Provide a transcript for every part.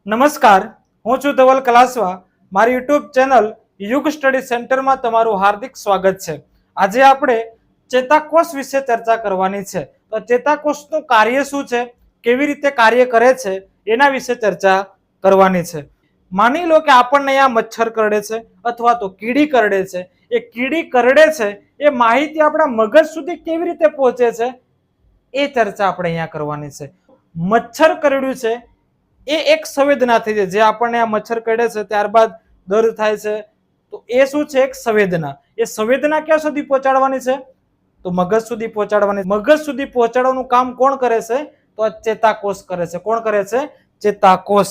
નમસ્કાર, હું છું ધવલ કલાસવા. મારી યુટ્યુબ ચેનલ યુગ સ્ટડી સેન્ટરમાં તમારું હાર્દિક સ્વાગત છે. આજે આપણે ચેતાકોષ વિશે ચર્ચા કરવાની છે. તો ચેતાકોષનું કાર્ય શું છે, કેવી રીતે કાર્ય કરે છે, એના વિશે ચર્ચા કરવાની છે. માની લો કે આપણને અહીંયા મચ્છર કરડે છે અથવા તો કીડી કરડે છે. એ કીડી કરડે છે એ માહિતી આપણા મગજ સુધી કેવી રીતે પહોંચે છે એ ચર્ચા આપણે અહીંયા કરવાની છે. મચ્છર કરડ્યું છે એ એક સંવેદનાથી છે, જે આપણને આ મચ્છર કરડે છે ત્યારબાદ દર્દ થાય છે, તો એ શું છે? એક સંવેદના. એ સંવેદના ક્યાં સુધી પહોંચાડવાની છે? તો મગજ સુધી પહોંચાડવાની. મગજ સુધી પહોંચાડવાનું કામ કોણ કરે છે? તો આ ચેતાકોષ કરે છે. કોણ કરે છે? ચેતાકોષ.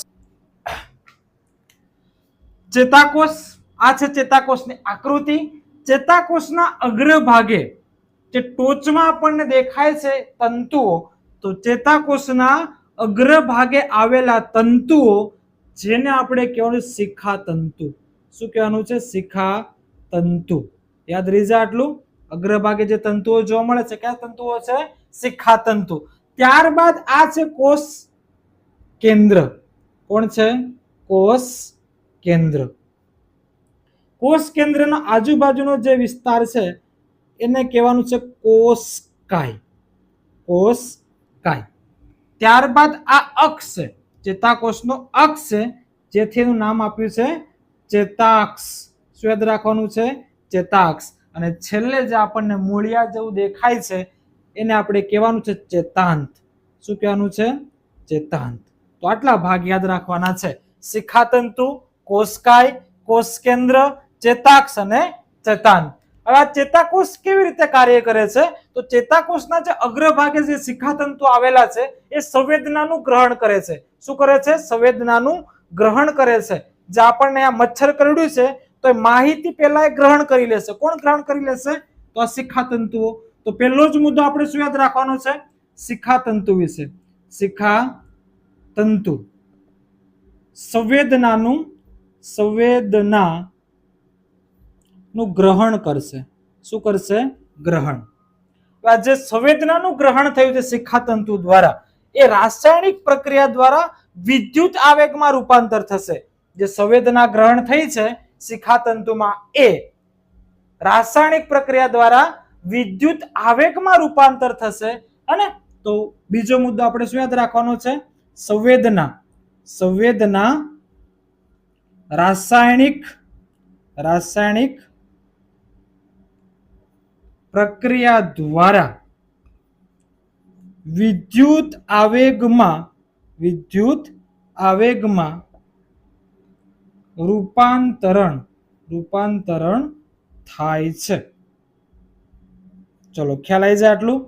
ચેતાકોષ આ છે ચેતાકોષની આકૃતિ. ચેતાકોષના અગ્રભાગે જે ટોચમાં આપણને દેખાય છે તંતુઓ, તો ચેતાકોષના અગ્રભાગે આવેલા તંતુઓ, જેને આપણે કહેવાનું શિખા તંતુ. શું કહેવાનું છે? શિખા તંતુ. યાદ રહી જાય આટલું. અગ્રભાગે જે તંતુઓ જોવા મળે છે, કયા તંતુઓ છે? શિખા તંતુ. ત્યારબાદ આ છે કોષ કેન્દ્ર. કોણ છે? કોષ કેન્દ્ર. કોષ કેન્દ્રનો આજુબાજુનો જે વિસ્તાર છે એને કહેવાનું છે કોષકાય. કોષકાય. ત્યારબાદ આ અક્ષ છે, ચેતાકોષનો અક્ષ છે, જેથી એનું નામ આપ્યું છે ચેતાક્ષ. શું યાદ રાખવાનું છે? ચેતાક્ષ. અને છેલ્લે જે આપણને મૂળિયા જેવું દેખાય છે એને આપણે કહેવાનું છે ચેતાંત. શું કહેવાનું છે? ચેતાંત. તો આટલા ભાગ યાદ રાખવાના છે: શિખાતંતુ, કોષકાય, કોષ કેન્દ્ર, ચેતાક્ષ અને ચેતાંત. હવે આ ચેતાકોષ કેવી રીતે કાર્ય કરે છે? તો ચેતાકોષના જે અગ્રભાગે જે શિખાતંતુ આવેલા છે એ સંવેદનાનું ગ્રહણ કરે છે. શું કરે છે? સંવેદનાનું ગ્રહણ કરે છે. જે આપણને આ મચ્છર કરડ્યું છે તો એ માહિતી પહેલા એ ગ્રહણ કરી લેશે. કોણ ગ્રહણ કરી લેશે? તો આ શિખાતંતુઓ. તો પહેલો જ મુદ્દો આપણે શું યાદ રાખવાનો છે? શિખાતંતુ વિશે. શિખાતંતુ સંવેદનાનું ગ્રહણ કરશે. શું કરશે? ગ્રહણ. આ જે સંવેદનાનું ગ્રહણ થયું છે શિખાતંતુ દ્વારા, એ રાસાયણિક પ્રક્રિયા દ્વારા વિદ્યુત આવેગમાં રૂપાંતર થશે. જે સંવેદના ગ્રહણ થઈ છે શિખાતંતુમાં, એ રાસાયણિક પ્રક્રિયા દ્વારા વિદ્યુત આવેગમાં રૂપાંતર થશે. અને તો બીજો મુદ્દો આપણે શું યાદ રાખવાનો છે? સંવેદના. સંવેદના રાસાયણિક પ્રક્રિયા દ્વારા વિદ્યુત આવેગમાં રૂપાંતરણ થાય છે. ચલો, ખ્યાલ આવી જાય આટલું.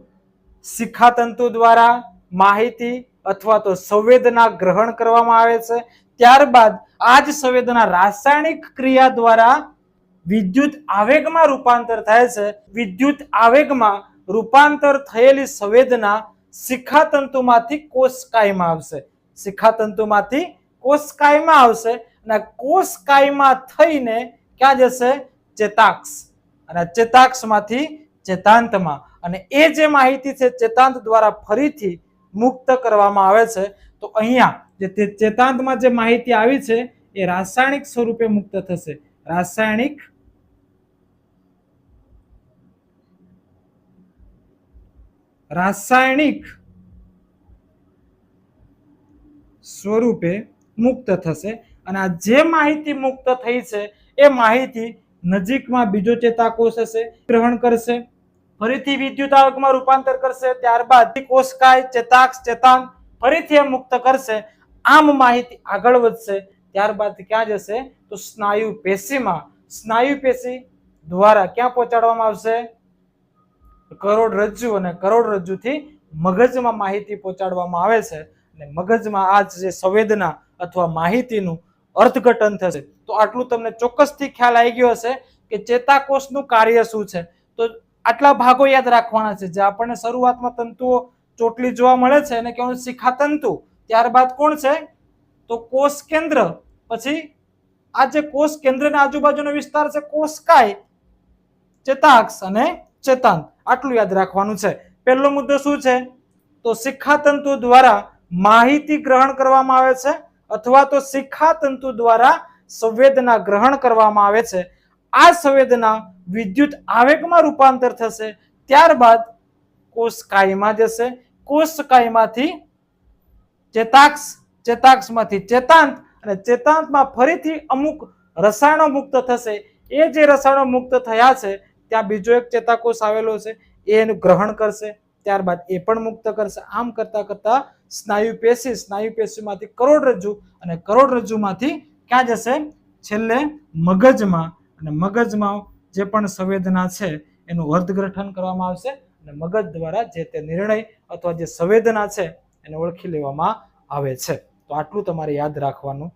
શિખાતંતુ દ્વારા માહિતી અથવા તો સંવેદના ગ્રહણ કરવામાં આવે છે. ત્યારબાદ આ જ સંવેદના રાસાયણિક ક્રિયા દ્વારા વિદ્યુત આવેગમાં રૂપાંતર થાય છે. વિદ્યુત આવેગમાં રૂપાંતર થયેલી સંવેદના શિખાતંતુમાંથી કોષકાયમાં આવશે. શિખાતંતુમાંથી કોષકાયમાં આવશે અને કોષકાયમાં થઈને ક્યાં જશે? ચેતાક્ષ. અને ચેતાક્ષમાંથી ચેતાંતમાં. અને એ જે માહિતી છે ચેતાંત દ્વારા ફરીથી મુક્ત કરવામાં આવે છે. તો અહીંયા જે ચેતાંતમાં જે માહિતી આવી છે એ રાસાયણિક સ્વરૂપે મુક્ત થશે. રાસાયણિક સ્વરૂપે મુક્ત થશે. અને આ જે માહિતી મુક્ત થઈ છે એ માહિતી નજીકમાં બીજો ચેતાકોષ હશે, ગ્રહણ કરશે, ફરીથી વિદ્યુત આવેગમાં રૂપાંતર કરશે. ત્યારબાદ કોષકાય, ચેતાક્ષ, ચેતાંત ફરીથી એ મુક્ત કરશે. આમ માહિતી આગળ વધશે. ત્યારબાદ ક્યાં જશે? તો સ્નાયુ પેશીમાં. સ્નાયુ પેશી દ્વારા ક્યાં પહોંચાડવામાં આવશે? કરોડરજ્જુ. અને કરોડરજ્જુથી મગજમાં માહિતી પહોંચાડવામાં આવે છે. અને મગજમાં આ જે સંવેદના અથવા માહિતીનું અર્થઘટન થશે. તો આટલું તમને ચોક્કસથી ખ્યાલ આવી ગયો હશે કે ચેતાકોષનું કાર્ય શું છે. તો આટલા ભાગો યાદ રાખવાના છે. જે આપણને શરૂઆતમાં તંતુઓ ચોટલી જોવા મળે છે એને કહેવાનું શિખાતંતુ. ત્યારબાદ કોણ છે? તો કોષ કેન્દ્ર. પછી આ જે કોષ કેન્દ્રના આજુબાજુનો વિસ્તાર છે કોષકાય, ચેતાક્ષ અને ચેતાંત. આટલું યાદ રાખવાનું છે. પહેલો મુદ્દો શું છે? તો શિખાતંતુ દ્વારા માહિતી ગ્રહણ કરવામાં આવે છે અથવા તો શિખા તંતુ દ્વારા સંવેદના ગ્રહણ કરવામાં આવે છે. આ સંવેદના વિદ્યુત આવેગમાં રૂપાંતર થશે. ત્યારબાદ કોષકાયમાં જશે. કોષકાયમાંથી ચેતાક્ષ, ચેતાક્ષમાંથી ચેતાંત અને ચેતાંતમાં ફરીથી અમુક રસાયણો મુક્ત થશે. એ જે રસાયણો મુક્ત થયા છે ત્યાં બીજો એક ચેતાકોષ આવેલો છે, એ એનું ગ્રહણ કરશે. ત્યારબાદ એ પણ મુક્ત કરશે. આમ કરતા કરતા સ્નાયુ પેશીમાંથી કરોડરજ્જુ અને કરોડરજ્જુમાંથી ક્યાં જશે? છેલ્લે મગજમાં. અને મગજમાં જે પણ સંવેદના છે એનું અર્થઘટન કરવામાં આવશે અને મગજ દ્વારા જે તે નિર્ણય અથવા જે સંવેદના છે એને ઓળખી લેવામાં આવે છે. તો આટલું તમારે યાદ રાખવાનું